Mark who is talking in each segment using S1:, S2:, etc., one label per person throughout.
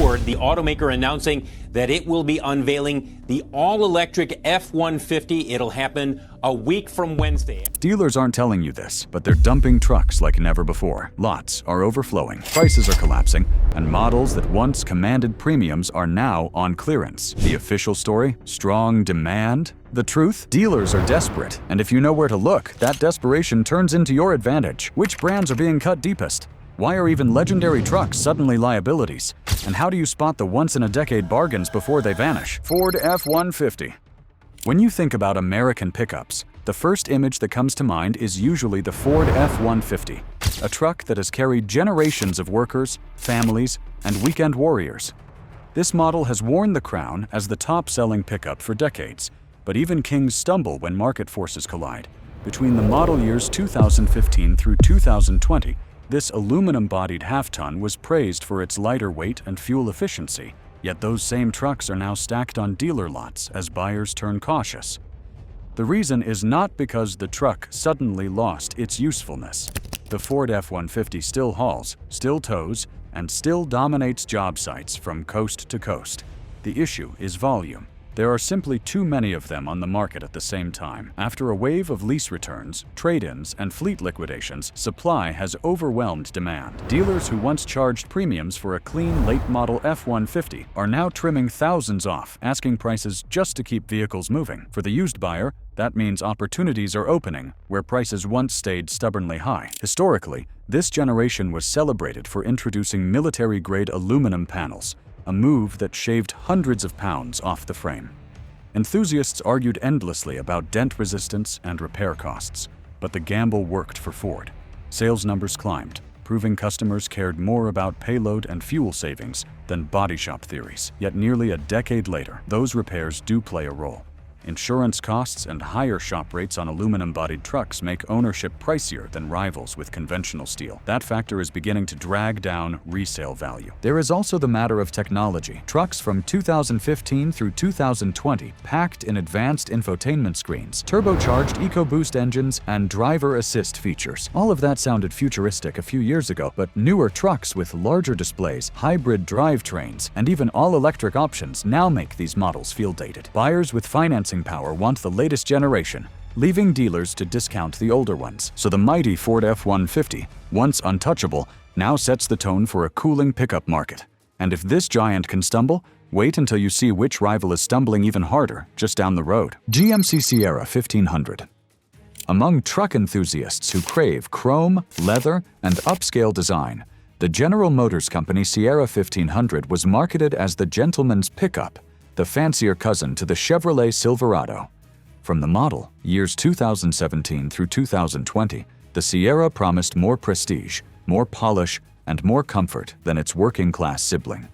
S1: Ford, the automaker announcing that it will be unveiling the all-electric F-150. It'll happen a week from Wednesday.
S2: Dealers aren't telling you this, but they're dumping trucks like never before. Lots are overflowing, prices are collapsing, and models that once commanded premiums are now on clearance. The official story? Strong demand? The truth? Dealers are desperate, and if you know where to look, that desperation turns into your advantage. Which brands are being cut deepest? Why are even legendary trucks suddenly liabilities? And how do you spot the once-in-a-decade bargains before they vanish? Ford F-150. When you think about American pickups, the first image that comes to mind is usually the Ford F-150, a truck that has carried generations of workers, families, and weekend warriors. This model has worn the crown as the top-selling pickup for decades, but even kings stumble when market forces collide. Between the model years 2015 through 2020, this aluminum-bodied half-ton was praised for its lighter weight and fuel efficiency, yet those same trucks are now stacked on dealer lots as buyers turn cautious. The reason is not because the truck suddenly lost its usefulness. The Ford F-150 still hauls, still tows, and still dominates job sites from coast to coast. The issue is volume. There are simply too many of them on the market at the same time. After a wave of lease returns, trade-ins, and fleet liquidations, supply has overwhelmed demand. Dealers who once charged premiums for a clean late-model F-150 are now trimming thousands off, asking prices just to keep vehicles moving. For the used buyer, that means opportunities are opening where prices once stayed stubbornly high. Historically, this generation was celebrated for introducing military-grade aluminum panels, a move that shaved hundreds of pounds off the frame. Enthusiasts argued endlessly about dent resistance and repair costs, but the gamble worked for Ford. Sales numbers climbed, proving customers cared more about payload and fuel savings than body shop theories. Yet nearly a decade later, those repairs do play a role. Insurance costs and higher shop rates on aluminum-bodied trucks make ownership pricier than rivals with conventional steel. That factor is beginning to drag down resale value. There is also the matter of technology. Trucks from 2015 through 2020 packed in advanced infotainment screens, turbocharged EcoBoost engines, and driver assist features. All of that sounded futuristic a few years ago, but newer trucks with larger displays, hybrid drivetrains, and even all-electric options now make these models feel dated. Buyers with financing power want the latest generation, leaving dealers to discount the older ones. So the mighty Ford F-150, once untouchable, now sets the tone for a cooling pickup market. And if this giant can stumble, wait until you see which rival is stumbling even harder just down the road. GMC Sierra 1500. Among truck enthusiasts who crave chrome, leather, and upscale design, the General Motors Company Sierra 1500 was marketed as the gentleman's pickup, the fancier cousin to the Chevrolet Silverado. From the model, years 2017 through 2020, the Sierra promised more prestige, more polish, and more comfort than its working-class sibling.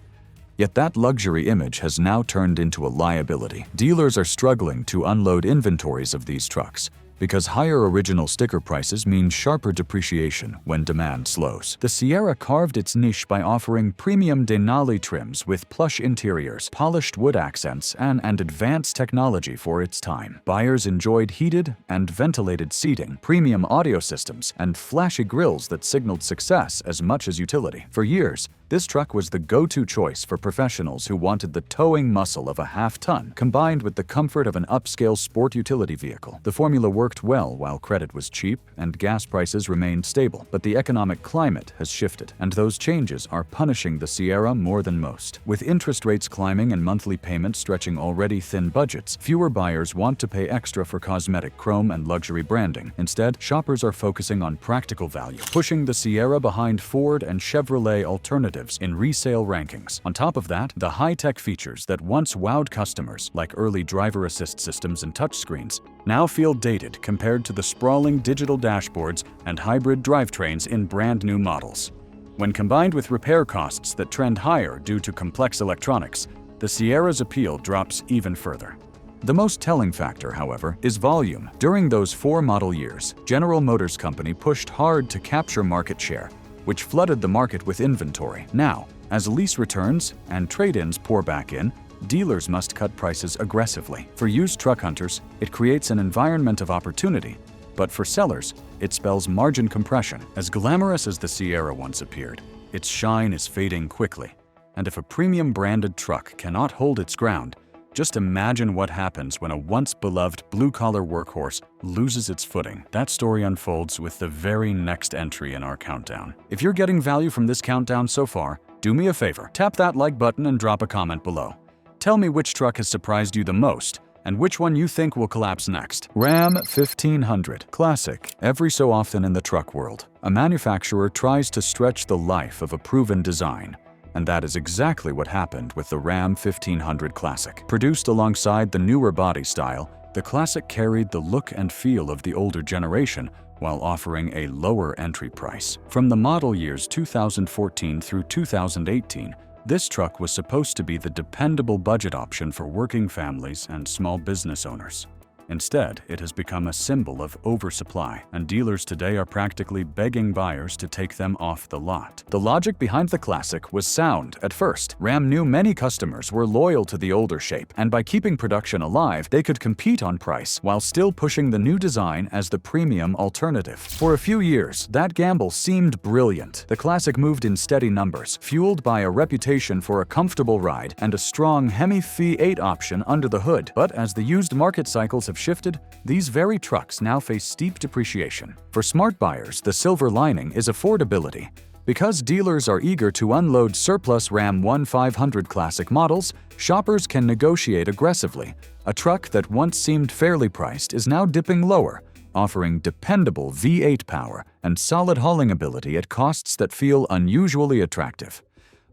S2: Yet that luxury image has now turned into a liability. Dealers are struggling to unload inventories of these trucks, because higher original sticker prices mean sharper depreciation when demand slows. The Sierra carved its niche by offering premium Denali trims with plush interiors, polished wood accents, and advanced technology for its time. Buyers enjoyed heated and ventilated seating, premium audio systems, and flashy grills that signaled success as much as utility. For years, this truck was the go-to choice for professionals who wanted the towing muscle of a half-ton, combined with the comfort of an upscale sport utility vehicle. The formula worked well while credit was cheap and gas prices remained stable, but the economic climate has shifted, and those changes are punishing the Sierra more than most. With interest rates climbing and monthly payments stretching already thin budgets, fewer buyers want to pay extra for cosmetic chrome and luxury branding. Instead, shoppers are focusing on practical value, pushing the Sierra behind Ford and Chevrolet alternatives in resale rankings. On top of that, the high-tech features that once wowed customers, like early driver assist systems and touchscreens, now feel dated compared to the sprawling digital dashboards and hybrid drivetrains in brand-new models. When combined with repair costs that trend higher due to complex electronics, the Sierra's appeal drops even further. The most telling factor, however, is volume. During those 4 model years, General Motors Company pushed hard to capture market share, which flooded the market with inventory. Now, as lease returns and trade-ins pour back in, dealers must cut prices aggressively. For used truck hunters, it creates an environment of opportunity, but for sellers, it spells margin compression. As glamorous as the Sierra once appeared, its shine is fading quickly. And if a premium branded truck cannot hold its ground, just imagine what happens when a once-beloved blue-collar workhorse loses its footing. That story unfolds with the very next entry in our countdown. If you're getting value from this countdown so far, do me a favor, tap that like button and drop a comment below. Tell me which truck has surprised you the most, and which one you think will collapse next. Ram 1500 Classic. Every so often in the truck world, a manufacturer tries to stretch the life of a proven design. And that is exactly what happened with the Ram 1500 Classic. Produced alongside the newer body style, the Classic carried the look and feel of the older generation while offering a lower entry price. From the model years 2014 through 2018, this truck was supposed to be the dependable budget option for working families and small business owners. Instead, it has become a symbol of oversupply, and dealers today are practically begging buyers to take them off the lot. The logic behind the Classic was sound at first. Ram knew many customers were loyal to the older shape, and by keeping production alive, they could compete on price while still pushing the new design as the premium alternative. For a few years, that gamble seemed brilliant. The Classic moved in steady numbers, fueled by a reputation for a comfortable ride and a strong Hemi V8 option under the hood. But as the used market cycles have shifted, these very trucks now face steep depreciation. For smart buyers, the silver lining is affordability. Because dealers are eager to unload surplus Ram 1500 Classic models, shoppers can negotiate aggressively. A truck that once seemed fairly priced is now dipping lower, offering dependable V8 power and solid hauling ability at costs that feel unusually attractive.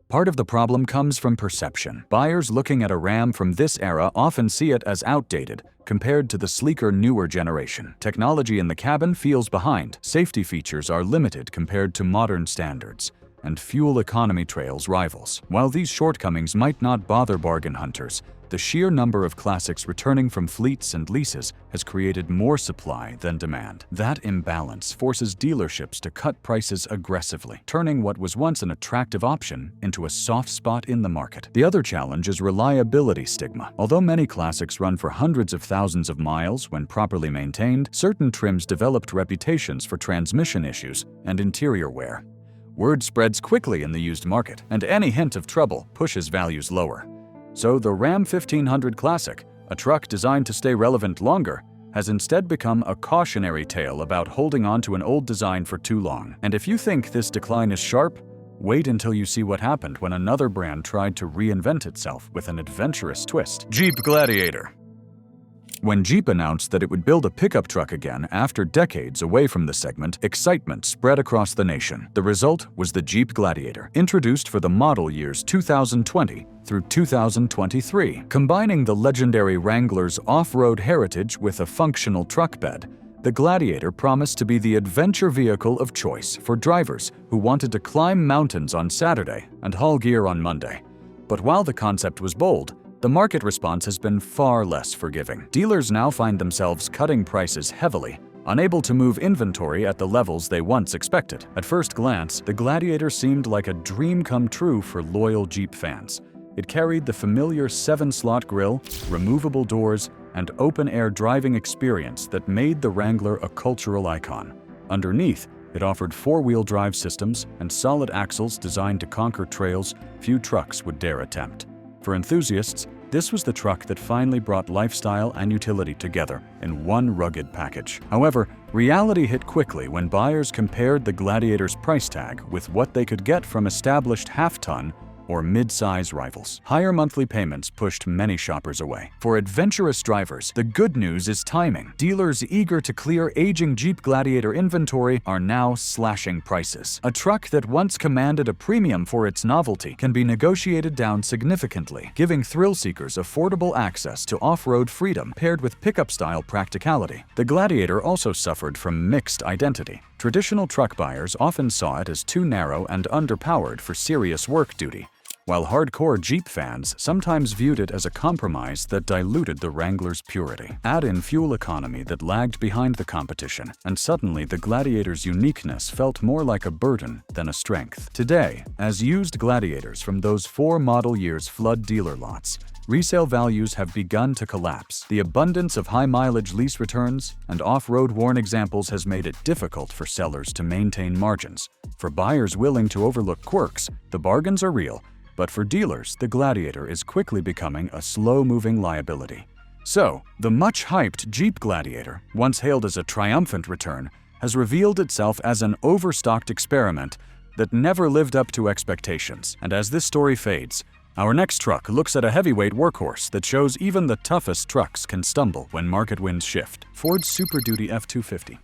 S2: Part of the problem comes from perception. Buyers looking at a Ram from this era often see it as outdated compared to the sleeker, newer generation. Technology in the cabin feels behind, safety features are limited compared to modern standards, and fuel economy trails rivals. While these shortcomings might not bother bargain hunters, the sheer number of Classics returning from fleets and leases has created more supply than demand. That imbalance forces dealerships to cut prices aggressively, turning what was once an attractive option into a soft spot in the market. The other challenge is reliability stigma. Although many Classics run for hundreds of thousands of miles when properly maintained, certain trims developed reputations for transmission issues and interior wear. Word spreads quickly in the used market, and any hint of trouble pushes values lower. So the Ram 1500 Classic, a truck designed to stay relevant longer, has instead become a cautionary tale about holding on to an old design for too long. And if you think this decline is sharp, wait until you see what happened when another brand tried to reinvent itself with an adventurous twist. Jeep Gladiator. When Jeep announced that it would build a pickup truck again after decades away from the segment, excitement spread across the nation. The result was the Jeep Gladiator, introduced for the model years 2020 through 2023. Combining the legendary Wrangler's off-road heritage with a functional truck bed, the Gladiator promised to be the adventure vehicle of choice for drivers who wanted to climb mountains on Saturday and haul gear on Monday. But while the concept was bold, the market response has been far less forgiving. Dealers now find themselves cutting prices heavily, unable to move inventory at the levels they once expected. At first glance, the Gladiator seemed like a dream come true for loyal Jeep fans. It carried the familiar 7-slot grille, removable doors, and open-air driving experience that made the Wrangler a cultural icon. Underneath, it offered 4-wheel drive systems and solid axles designed to conquer trails few trucks would dare attempt. For enthusiasts, this was the truck that finally brought lifestyle and utility together in one rugged package. However, reality hit quickly when buyers compared the Gladiator's price tag with what they could get from established half-ton or mid-size rivals. Higher monthly payments pushed many shoppers away. For adventurous drivers, the good news is timing. Dealers eager to clear aging Jeep Gladiator inventory are now slashing prices. A truck that once commanded a premium for its novelty can be negotiated down significantly, giving thrill seekers affordable access to off-road freedom paired with pickup-style practicality. The Gladiator also suffered from mixed identity. Traditional truck buyers often saw it as too narrow and underpowered for serious work duty, while hardcore Jeep fans sometimes viewed it as a compromise that diluted the Wrangler's purity. Add in fuel economy that lagged behind the competition, and suddenly the Gladiator's uniqueness felt more like a burden than a strength. Today, as used Gladiators from those 4 model years flood dealer lots, resale values have begun to collapse. The abundance of high-mileage lease returns and off-road worn examples has made it difficult for sellers to maintain margins. For buyers willing to overlook quirks, the bargains are real, But for dealers, the Gladiator is quickly becoming a slow-moving liability. So, the much-hyped Jeep Gladiator, once hailed as a triumphant return, has revealed itself as an overstocked experiment that never lived up to expectations. And as this story fades, our next truck looks at a heavyweight workhorse that shows even the toughest trucks can stumble when market winds shift. Ford's Super Duty F-250.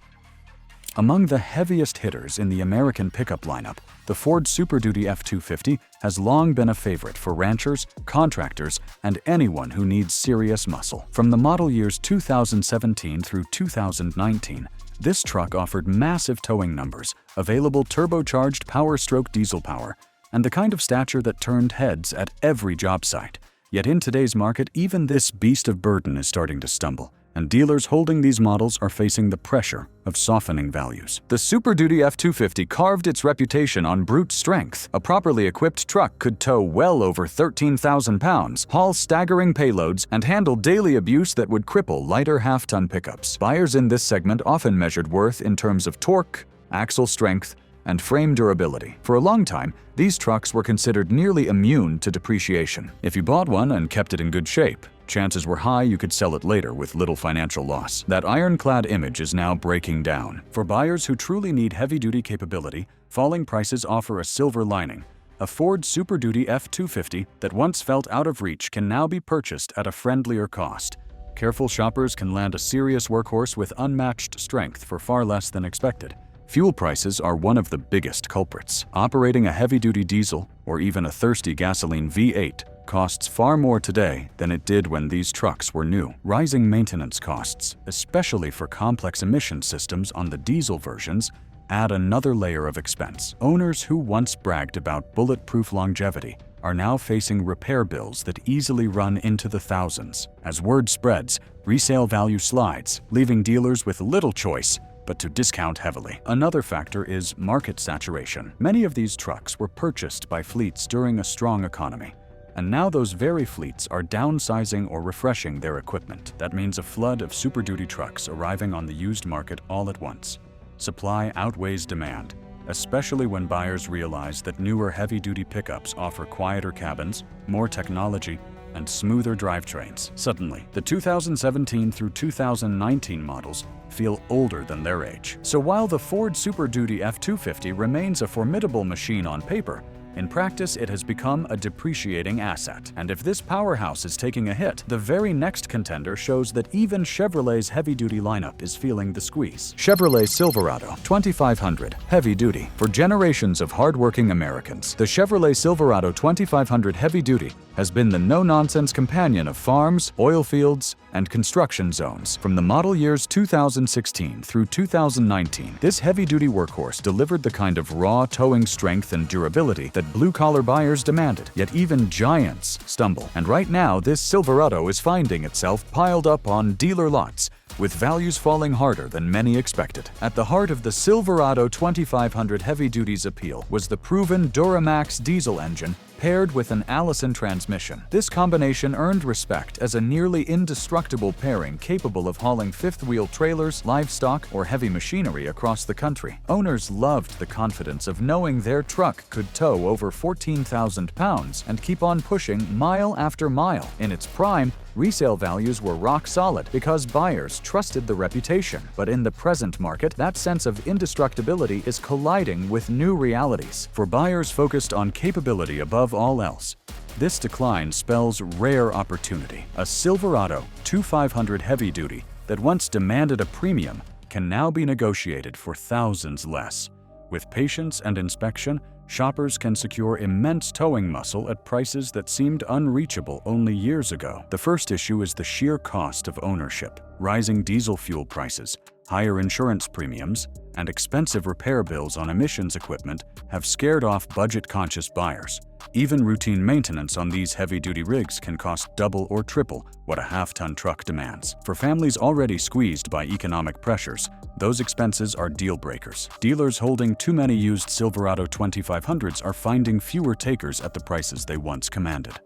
S2: Among the heaviest hitters in the American pickup lineup, the Ford Super Duty F-250 has long been a favorite for ranchers, contractors, and anyone who needs serious muscle. From the model years 2017 through 2019, this truck offered massive towing numbers, available turbocharged power-stroke diesel power, and the kind of stature that turned heads at every job site. Yet in today's market, even this beast of burden is starting to stumble, and dealers holding these models are facing the pressure of softening values. The Super Duty F-250 carved its reputation on brute strength. A properly equipped truck could tow well over 13,000 pounds, haul staggering payloads, and handle daily abuse that would cripple lighter half-ton pickups. Buyers in this segment often measured worth in terms of torque, axle strength, and frame durability. For a long time, these trucks were considered nearly immune to depreciation. If you bought one and kept it in good shape, chances were high you could sell it later with little financial loss. That ironclad image is now breaking down. For buyers who truly need heavy-duty capability, falling prices offer a silver lining. A Ford Super Duty F-250 that once felt out of reach can now be purchased at a friendlier cost. Careful shoppers can land a serious workhorse with unmatched strength for far less than expected. Fuel prices are one of the biggest culprits. Operating a heavy-duty diesel, or even a thirsty gasoline V8, costs far more today than it did when these trucks were new. Rising maintenance costs, especially for complex emission systems on the diesel versions, add another layer of expense. Owners who once bragged about bulletproof longevity are now facing repair bills that easily run into the thousands. As word spreads, resale value slides, leaving dealers with little choice but to discount heavily. Another factor is market saturation. Many of these trucks were purchased by fleets during a strong economy, and now those very fleets are downsizing or refreshing their equipment. That means a flood of Super Duty trucks arriving on the used market all at once. Supply outweighs demand, especially when buyers realize that newer heavy-duty pickups offer quieter cabins, more technology, and smoother drivetrains. Suddenly, the 2017 through 2019 models feel older than their age. So while the Ford Super Duty F-250 remains a formidable machine on paper, in practice, it has become a depreciating asset. And if this powerhouse is taking a hit, the very next contender shows that even Chevrolet's heavy-duty lineup is feeling the squeeze. Chevrolet Silverado 2500 Heavy Duty. For generations of hardworking Americans, the Chevrolet Silverado 2500 Heavy Duty has been the no-nonsense companion of farms, oil fields, and construction zones. From the model years 2016 through 2019, this heavy-duty workhorse delivered the kind of raw towing strength and durability that blue-collar buyers demanded. Yet even giants stumble. And right now, this Silverado is finding itself piled up on dealer lots, with values falling harder than many expected. At the heart of the Silverado 2500 Heavy Duty's appeal was the proven Duramax diesel engine paired with an Allison transmission. This combination earned respect as a nearly indestructible pairing capable of hauling fifth-wheel trailers, livestock, or heavy machinery across the country. Owners loved the confidence of knowing their truck could tow over 14,000 pounds and keep on pushing mile after mile. In its prime, resale values were rock solid because buyers trusted the reputation. But in the present market, that sense of indestructibility is colliding with new realities. For buyers focused on capability above all else, this decline spells rare opportunity. A Silverado 2500 Heavy Duty that once demanded a premium can now be negotiated for thousands less. With patience and inspection, shoppers can secure immense towing muscle at prices that seemed unreachable only years ago. The first issue is the sheer cost of ownership. Rising diesel fuel prices, higher insurance premiums, and expensive repair bills on emissions equipment have scared off budget-conscious buyers. Even routine maintenance on these heavy-duty rigs can cost double or triple what a half-ton truck demands. For families already squeezed by economic pressures, those expenses are deal breakers. Dealers holding too many used Silverado 2500s are finding fewer takers at the prices they once commanded.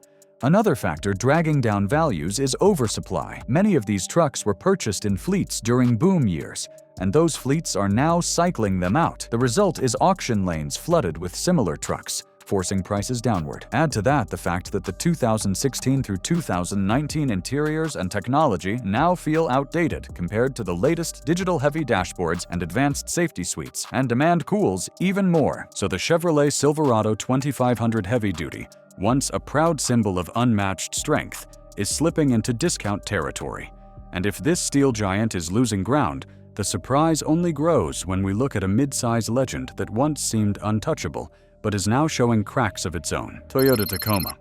S2: Another factor dragging down values is oversupply. Many of these trucks were purchased in fleets during boom years, and those fleets are now cycling them out. The result is auction lanes flooded with similar trucks, forcing prices downward. Add to that the fact that the 2016 through 2019 interiors and technology now feel outdated compared to the latest digital-heavy dashboards and advanced safety suites, and demand cools even more. So the Chevrolet Silverado 2500 Heavy Duty, once a proud symbol of unmatched strength, is slipping into discount territory. And if this steel giant is losing ground, the surprise only grows when we look at a mid-size legend that once seemed untouchable, but is now showing cracks of its own: Toyota Tacoma.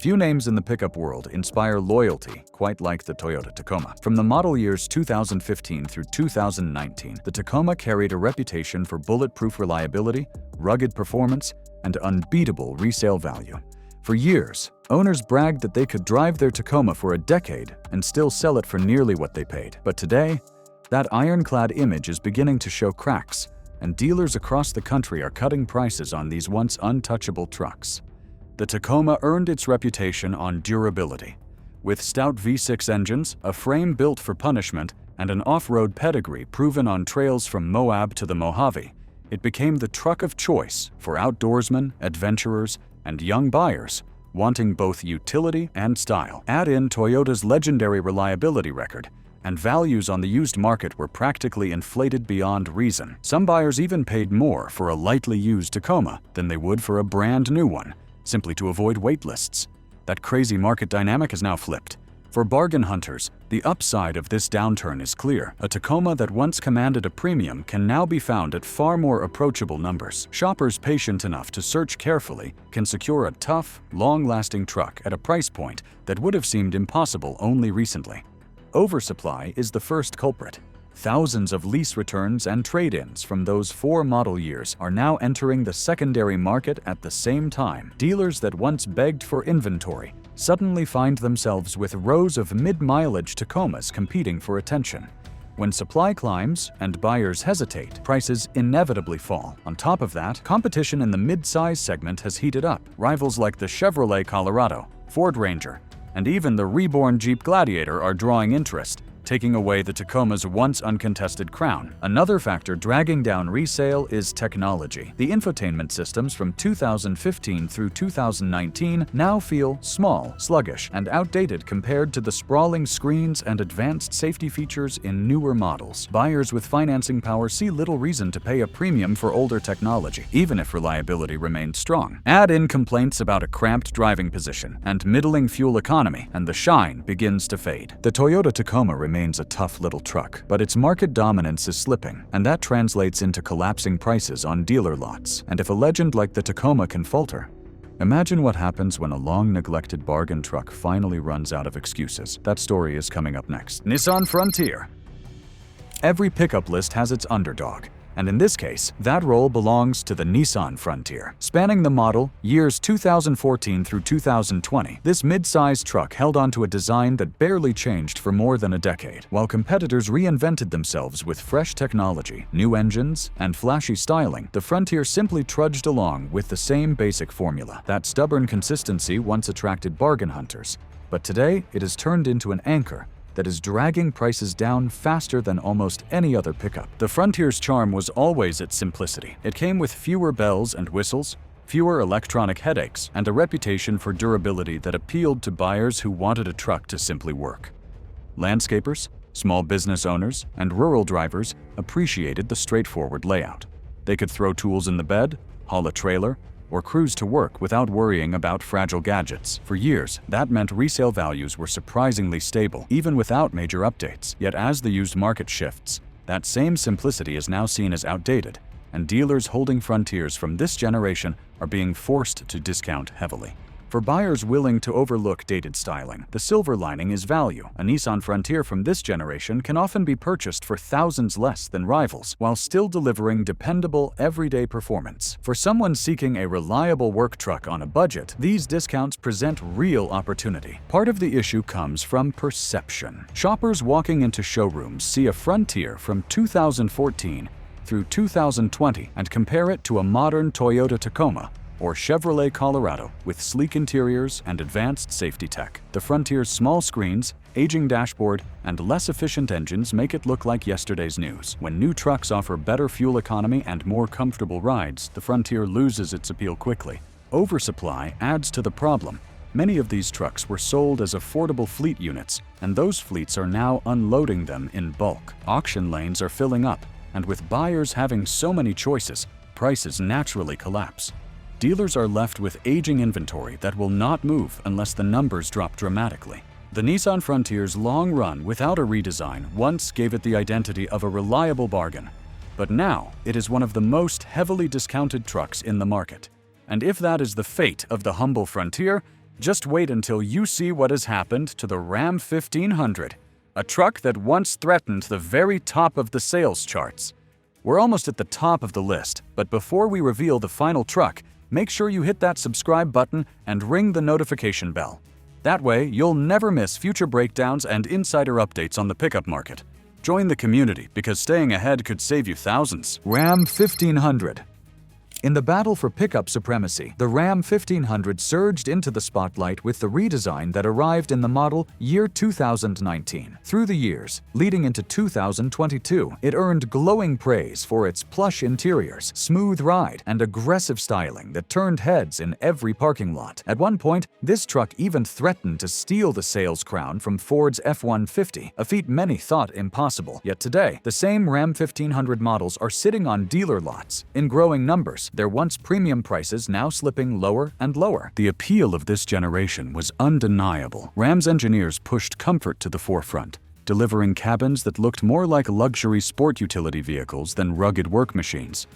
S2: Few names in the pickup world inspire loyalty quite like the Toyota Tacoma. From the model years 2015 through 2019, the Tacoma carried a reputation for bulletproof reliability, rugged performance, and unbeatable resale value. For years, owners bragged that they could drive their Tacoma for a decade and still sell it for nearly what they paid. But today, that ironclad image is beginning to show cracks, and dealers across the country are cutting prices on these once untouchable trucks. The Tacoma earned its reputation on durability. With stout V6 engines, a frame built for punishment, and an off-road pedigree proven on trails from Moab to the Mojave, it became the truck of choice for outdoorsmen, adventurers, and young buyers wanting both utility and style. Add in Toyota's legendary reliability record, and values on the used market were practically inflated beyond reason. Some buyers even paid more for a lightly used Tacoma than they would for a brand new one, simply to avoid wait lists. That crazy market dynamic has now flipped. For bargain hunters, the upside of this downturn is clear. A Tacoma that once commanded a premium can now be found at far more approachable numbers. Shoppers patient enough to search carefully can secure a tough, long-lasting truck at a price point that would have seemed impossible only recently. Oversupply is the first culprit. Thousands of lease returns and trade-ins from those 4 model years are now entering the secondary market at the same time. Dealers that once begged for inventory suddenly find themselves with rows of mid-mileage Tacomas competing for attention. When supply climbs and buyers hesitate, prices inevitably fall. On top of that, competition in the mid-size segment has heated up. Rivals like the Chevrolet Colorado, Ford Ranger, and even the reborn Jeep Gladiator are drawing interest, taking away the Tacoma's once uncontested crown. Another factor dragging down resale is technology. The infotainment systems from 2015 through 2019 now feel small, sluggish, and outdated compared to the sprawling screens and advanced safety features in newer models. Buyers with financing power see little reason to pay a premium for older technology, even if reliability remains strong. Add in complaints about a cramped driving position and middling fuel economy, and the shine begins to fade. The Toyota Tacoma remains a tough little truck, but its market dominance is slipping, and that translates into collapsing prices on dealer lots. And if a legend like the Tacoma can falter, imagine what happens when a long-neglected bargain truck finally runs out of excuses. That story is coming up next. Nissan Frontier. Every pickup list has its underdog, and in this case, that role belongs to the Nissan Frontier. Spanning the model years 2014 through 2020, this mid-size truck held onto a design that barely changed for more than a decade. While competitors reinvented themselves with fresh technology, new engines, and flashy styling, the Frontier simply trudged along with the same basic formula. That stubborn consistency once attracted bargain hunters, but today it has turned into an anchor that is dragging prices down faster than almost any other pickup. The Frontier's charm was always its simplicity. It came with fewer bells and whistles, fewer electronic headaches, and a reputation for durability that appealed to buyers who wanted a truck to simply work. Landscapers, small business owners, and rural drivers appreciated the straightforward layout. They could throw tools in the bed, haul a trailer, or cruise to work without worrying about fragile gadgets. For years, that meant resale values were surprisingly stable, even without major updates. Yet as the used market shifts, that same simplicity is now seen as outdated, and dealers holding Frontiers from this generation are being forced to discount heavily. For buyers willing to overlook dated styling, the silver lining is value. A Nissan Frontier from this generation can often be purchased for thousands less than rivals, while still delivering dependable, everyday performance. For someone seeking a reliable work truck on a budget, these discounts present real opportunity. Part of the issue comes from perception. Shoppers walking into showrooms see a Frontier from 2014 through 2020 and compare it to a modern Toyota Tacoma, or Chevrolet Colorado with sleek interiors and advanced safety tech. The Frontier's small screens, aging dashboard, and less efficient engines make it look like yesterday's news. When new trucks offer better fuel economy and more comfortable rides, the Frontier loses its appeal quickly. Oversupply adds to the problem. Many of these trucks were sold as affordable fleet units, and those fleets are now unloading them in bulk. Auction lanes are filling up, and with buyers having so many choices, prices naturally collapse. Dealers are left with aging inventory that will not move unless the numbers drop dramatically. The Nissan Frontier's long run without a redesign once gave it the identity of a reliable bargain, but now it is one of the most heavily discounted trucks in the market. And if that is the fate of the humble Frontier, just wait until you see what has happened to the Ram 1500, a truck that once threatened the very top of the sales charts. We're almost at the top of the list, but before we reveal the final truck, make sure you hit that subscribe button and ring the notification bell. That way, you'll never miss future breakdowns and insider updates on the pickup market. Join the community because staying ahead could save you thousands. Ram 1500. In the battle for pickup supremacy, the Ram 1500 surged into the spotlight with the redesign that arrived in the model year 2019. Through the years, leading into 2022, it earned glowing praise for its plush interiors, smooth ride, and aggressive styling that turned heads in every parking lot. At one point, this truck even threatened to steal the sales crown from Ford's F-150, a feat many thought impossible. Yet today, the same Ram 1500 models are sitting on dealer lots in growing numbers, their once premium prices now slipping lower and lower. The appeal of this generation was undeniable. Ram's engineers pushed comfort to the forefront, delivering cabins that looked more like luxury sport utility vehicles than rugged work machines.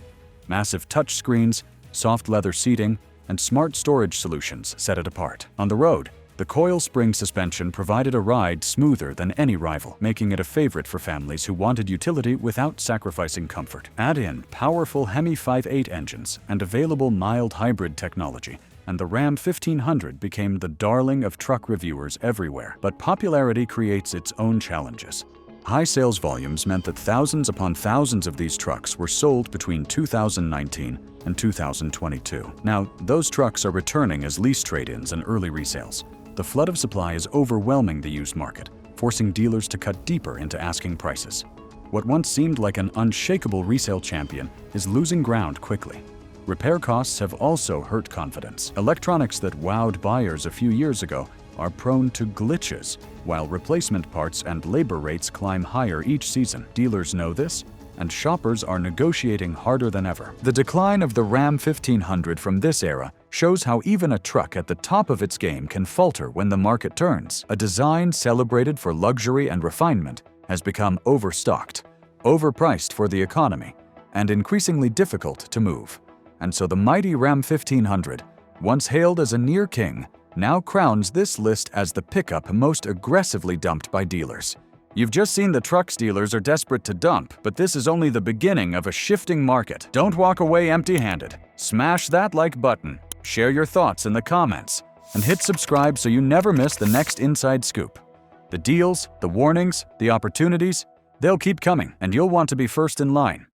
S2: Massive touchscreens, soft leather seating, and smart storage solutions set it apart. On the road, the coil spring suspension provided a ride smoother than any rival, making it a favorite for families who wanted utility without sacrificing comfort. Add in powerful Hemi 5.8 engines and available mild hybrid technology, and the Ram 1500 became the darling of truck reviewers everywhere. But popularity creates its own challenges. High sales volumes meant that thousands upon thousands of these trucks were sold between 2019 and 2022. Now, those trucks are returning as lease trade-ins and early resales. The flood of supply is overwhelming the used market, forcing dealers to cut deeper into asking prices. What once seemed like an unshakable resale champion is losing ground quickly. Repair costs have also hurt confidence. Electronics that wowed buyers a few years ago are prone to glitches, while replacement parts and labor rates climb higher each season. Dealers know this, and shoppers are negotiating harder than ever. The decline of the Ram 1500 from this era shows how even a truck at the top of its game can falter when the market turns. A design celebrated for luxury and refinement has become overstocked, overpriced for the economy, and increasingly difficult to move. And so the mighty Ram 1500, once hailed as a near king, now crowns this list as the pickup most aggressively dumped by dealers. You've just seen the trucks dealers are desperate to dump, but this is only the beginning of a shifting market. Don't walk away empty-handed. Smash that like button, share your thoughts in the comments, and hit subscribe so you never miss the next inside scoop. The deals, the warnings, the opportunities, they'll keep coming, and you'll want to be first in line.